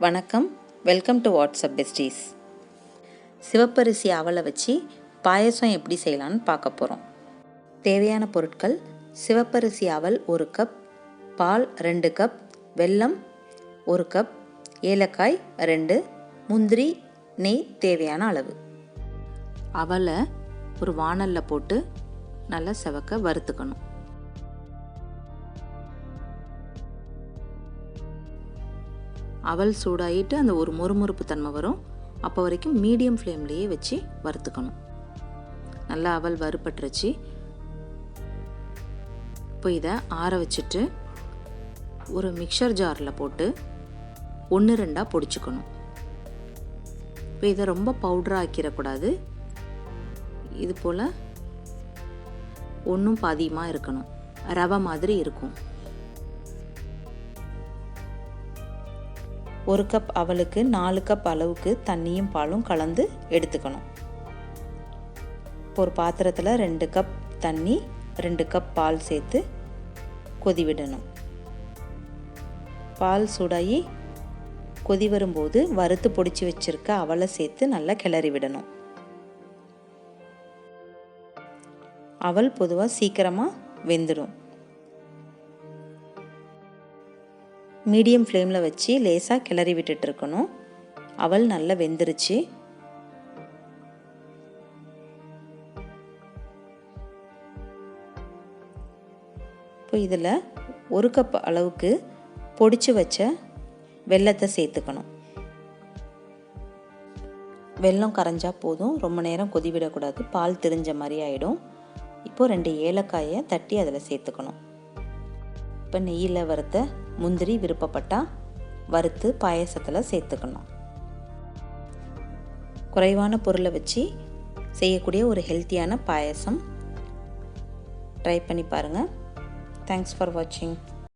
வணக்கம், welcome to WhatsApp besties. சிவப்பரிசி அவலை வச்சு பாயசம் எப்படி செய்யலான்னு பார்க்க போகிறோம். தேவையான பொருட்கள்: சிவப்பரிசி அவல் 1 கப், பால் 2 கப், வெல்லம் 1 கப், ஏலக்காய் 2, முந்திரி, நெய் தேவையான அளவு. அவலை ஒரு வாணலில் போட்டு நல்லா செவக்க வறுத்துக்கணும். அவல் சூடாகிட்டு அந்த ஒரு மொறுமொறுப்பு தன்மை வரும். அப்போ வரைக்கும் மீடியம் ஃப்ளேம்லேயே வச்சு வறுத்துக்கணும். நல்லா அவல் வறுபட்டுருச்சு. இப்போ இதை ஆற வச்சுட்டு ஒரு மிக்சர் ஜாரில் போட்டு 1-2 பொடிச்சுக்கணும். இப்போ இதை ரொம்ப பவுடராக ஆக்கிடக்கூடாது. இது போல் ஒன்றும் பாதியமாக இருக்கணும். ரவை மாதிரி இருக்கும். 1 கப் அவலுக்கு 4 கப் அளவுக்கு தண்ணியும் பாலும் கலந்து எடுத்துக்கணும். ஒரு பாத்திரத்தில் 2 கப் தண்ணி 2 கப் பால் சேர்த்து கொதி விடணும். பால் சூடாகி கொதி வரும்போது வறுத்து பொடிச்சு வச்சிருக்க அவலை சேர்த்து நல்லா கிளறி விடணும். அவல் பொதுவாக சீக்கிரமாக வெந்துடும். மீடியம் ஃப்ளேமில் வச்சு லேசாக கிளறி விட்டுட்டு இருக்கணும். அவல் நல்லா வெந்துருச்சு. இப்போ இதில் 1 கப் அளவுக்கு பொடிச்சு வச்ச வெல்லத்தை சேர்த்துக்கணும். வெல்லம் கரைஞ்சா போதும், ரொம்ப நேரம் கொதி விடக்கூடாது, பால் திரிஞ்ச மாதிரி ஆகிடும். இப்போது 2 ஏலக்காயை தட்டி அதில் சேர்த்துக்கணும். இப்போ நெய்யில் வறுத்த முந்திரி விருப்பப்பட்டால் வறுத்து பாயசத்தில் சேர்த்துக்கணும். குறைவான பொருளை வச்சு செய்யக்கூடிய ஒரு ஹெல்த்தியான பாயசம். ட்ரை பண்ணி பாருங்கள். தேங்க்ஸ் ஃபார் வாட்சிங்.